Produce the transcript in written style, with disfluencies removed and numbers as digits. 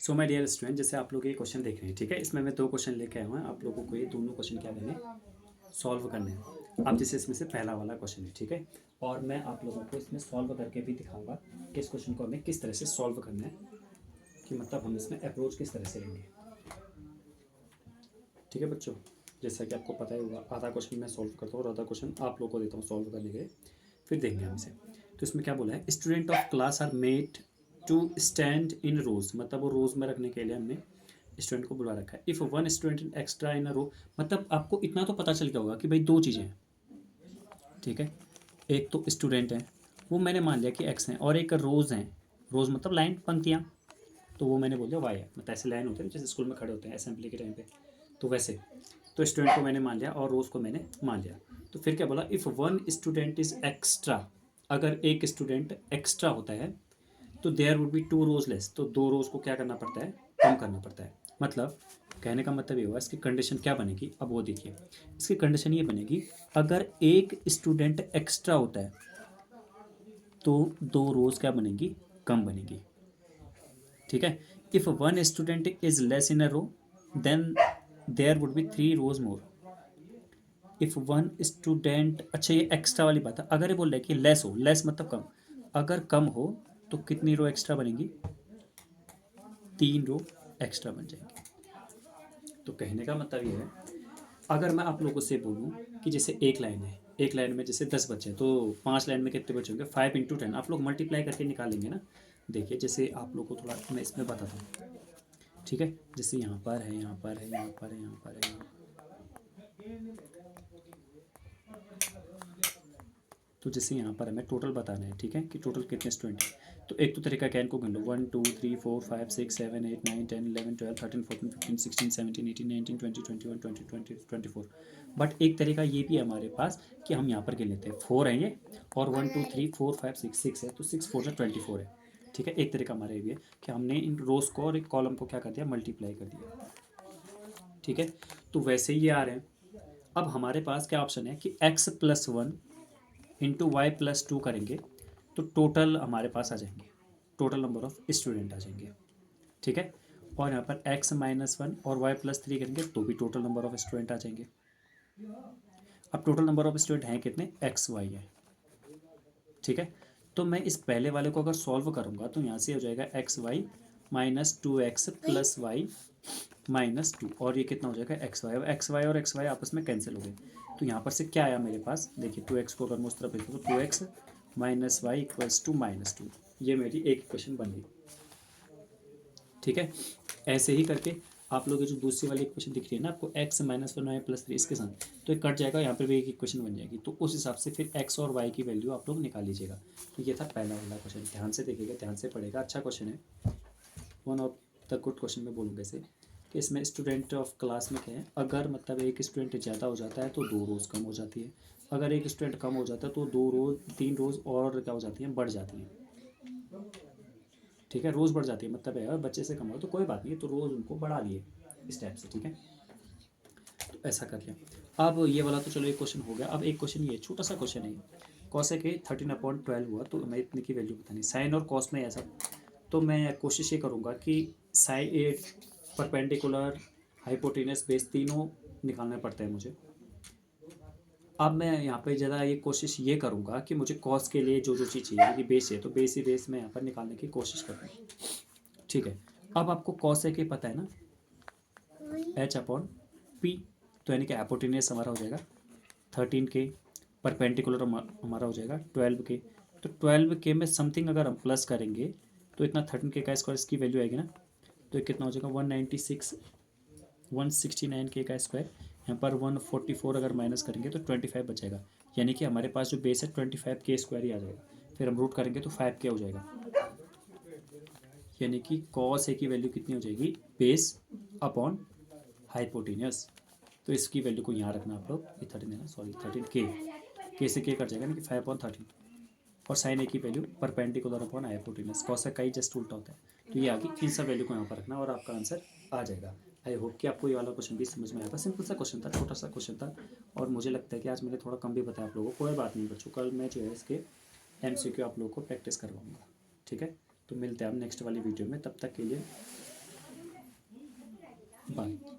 So my dear student, जैसे आप लोग ये क्वेश्चन देख रहे हैं, ठीक है, इसमें मैं 2 क्वेश्चन लेके आया हूँ। आप लोगों को ये दोनों क्वेश्चन क्या करने हैं, सॉल्व करने हैं। अब जैसे इसमें से पहला वाला क्वेश्चन है, ठीक है, और मैं आप लोगों को इसमें सॉल्व करके भी दिखाऊंगा कि इस क्वेश्चन को हमें किस तरह से सॉल्व करना है, कि मतलब हम इसमें अप्रोच किस तरह से लेंगे। ठीक है बच्चों, जैसा कि आपको पता ही होगा, आधा क्वेश्चन मैं सॉल्व करता हूँ और आधा क्वेश्चन आप लोगों को देता हूँ सॉल्व करने के लिए, फिर देंगे हम इसे। तो इसमें क्या बोला है, student of class are made to stand in rows, मतलब वो रोज में रखने के लिए हमने स्टूडेंट को बुला रखा है। If one student extra in a रो, मतलब आपको इतना तो पता चल गया होगा कि भाई दो चीज़ें हैं, ठीक है। एक तो स्टूडेंट है, वो मैंने मान लिया कि एक्स हैं, और एक रोज़ हैं। रोज़ मतलब लाइन, पंक्तियाँ, तो वो मैंने बोल दिया वाई है। मतलब ऐसे लाइन होते हैं जैसे स्कूल में खड़े होते हैं असेंबली के टाइम पे, तो वैसे। तो स्टूडेंट को मैंने मान लिया और रोज़ को मैंने मान लिया। तो फिर क्या बोला, if one student is extra, अगर एक स्टूडेंट एक्स्ट्रा होता है तो there would be two rows less, तो दो रोज को क्या करना पड़ता है, कम करना पड़ता है। मतलब कहने का मतलब ये हुआ, इसकी कंडीशन क्या बनेगी, अब वो देखिए। इसकी कंडीशन ये बनेगी, अगर एक स्टूडेंट एक्स्ट्रा होता है तो दो रोज क्या बनेगी, कम बनेगी। ठीक है। If one student is less in a row then there would be three rows more. If one student, अच्छा ये एक्स्ट्रा वाली बात है, अगर ये बोल रहा है कि लेस हो, लेस मतलब कम, अगर कम हो तो कितनी रो एक्स्ट्रा बनेगी, तीन रो एक्स्ट्रा बन जाएंगी। तो कहने का मतलब ये है, अगर मैं आप लोगों से बोलूँ कि जैसे एक लाइन है, एक लाइन में जैसे 10 बच्चे हैं, तो 5 लाइन में कितने बचे होंगे, 5 × 10, आप लोग मल्टीप्लाई करके निकालेंगे ना। देखिए जैसे आप लोग को थोड़ा मैं इसमें बताता हूँ, ठीक है। जैसे यहाँ पर है, यहाँ पर है, यहाँ पर है, यहाँ पर है, तो जैसे यहाँ पर हमें टोटल बताना है, ठीक है, कि टोटल कितने स्टूडेंट हैं। तो एक तो तरीका क्या, इनको गिन लो, 1 2 3 4 5 6 7 8 9 10 11 12 13 14 15 16 17 18 19 20 21 22 23 24। बट एक तरीका ये भी है हमारे पास कि हम यहाँ पर गिन लेते हैं, 4 है ये, और 1 2 3 4 5 6 6 है, तो 6 4 24 है। ठीक है, एक तरीका हमारा ये भी है कि हमने इन रोज को और एक कॉलम को क्या कर दिया, मल्टीप्लाई कर दिया। ठीक है, तो वैसे ही ये आ रहे हैं। अब हमारे पास क्या ऑप्शन है कि x+1 इंटू y+2 करेंगे तो टोटल हमारे पास आ जाएंगे, टोटल नंबर ऑफ स्टूडेंट आ जाएंगे। ठीक है, और यहाँ पर x-1 और y+3 करेंगे तो भी टोटल नंबर ऑफ स्टूडेंट आ जाएंगे। अब टोटल नंबर ऑफ स्टूडेंट हैं कितने, x y है। ठीक है, तो मैं इस पहले वाले को अगर सॉल्व करूँगा तो यहाँ से हो जाएगा x y-2x+y-2, और ये कितना हो जाएगा एक्स वाई, और एक्स वाई आपस में कैंसिल हो गए। तो यहाँ पर से क्या आया मेरे पास, देखिए 2x को अगर मैं उस तरफ भेजूँ तो 2x - y = -2, ये मेरी एक इक्वेशन बन गई। ठीक है, ऐसे ही करके आप लोग जो दूसरी वाली इक्वेशन दिख रही है ना आपको, x-1y+3 इसके साथ, तो ये कट जाएगा, यहाँ पर भी एक इक्वेशन बन जाएगी। तो उस हिसाब से फिर x और y की वैल्यू आप लोग निकाल लीजिएगा। तो ये था पहला वाला क्वेश्चन, ध्यान से देखिएगा, ध्यान से पढ़ेगा, अच्छा क्वेश्चन है, one of the good question में बोलूँगा इसे। कि इसमें स्टूडेंट ऑफ क्लास में क्या है, अगर मतलब एक स्टूडेंट ज़्यादा हो जाता है तो दो रोज़ कम हो जाती है, अगर एक स्टूडेंट कम हो जाता है तो दो रोज़, तीन रोज़ और क्या हो जाती हैं, बढ़ जाती हैं। ठीक है, रोज़ बढ़ जाती है, मतलब है अगर बच्चे से कम हो तो कोई बात नहीं, तो रोज़ उनको बढ़ा लिए इस टाइप से। ठीक है, तो ऐसा कर लिया। अब ये वाला तो चलो एक क्वेश्चन हो गया। अब एक क्वेश्चन ये छोटा सा क्वेश्चन है, कॉसेक के 13/12 हुआ तो हमें इतने की वैल्यू बतानी, साइन और कॉस में ऐसा। तो मैं कोशिश ये करूँगा कि साइन, परपेंडिकुलर, हाइपोटेनस, बेस तीनों निकालने पड़ते हैं मुझे। अब मैं यहाँ पे ज़्यादा ये कोशिश ये करूँगा कि मुझे कॉस के लिए जो जो चीज़ चाहिए कि बेस है, तो बेस ही बेस मैं यहाँ पर निकालने की कोशिश करूँगा। ठीक है, अब आपको कॉस है कि पता है ना, h/p, तो यानी कि हाइपोटेनस हमारा हो जाएगा 13 के, परपेंडिकुलर हमारा हो जाएगा 12 के। तो 12 के में समथिंग अगर हम प्लस करेंगे तो इतना 13 के का स्क्वायर इसकी वैल्यू आएगी ना, तो ये कितना हो जाएगा 169 के का स्क्वायर। यहाँ पर 144 अगर माइनस करेंगे तो 25 बचेगा, यानी कि हमारे पास जो बेस है 25 के स्क्वायर ही आ जाएगा। फिर हम रूट करेंगे तो 5 के हो जाएगा, यानी कि कॉस ए की वैल्यू कितनी हो जाएगी, बेस अपॉन हाइपोटेनियस। तो इसकी वैल्यू को यहाँ रखना आप लोग, ये 13 है ना, सॉरी 13 के से के कट जाएगा ना कि 5/13, और साइन ए की value perpendicular upon hypotenuse, cosec का ही जस्ट उल्टा होता है। तो ये आगे इन सब वैल्यू को यहाँ पर रखना और आपका आंसर आ जाएगा। आई होप कि आपको ये वाला क्वेश्चन भी समझ में आएगा, सिंपल सा क्वेश्चन था, छोटा सा क्वेश्चन था, और मुझे लगता है कि आज मैंने थोड़ा कम भी बताया आप लोगों को। कोई बात नहीं बच्चों, कल मैं जो है इसके MCQ आप लोगों को प्रैक्टिस करवाऊँगा। ठीक है, तो मिलते हैं हम नेक्स्ट वाली वीडियो में, तब तक के लिए बाय।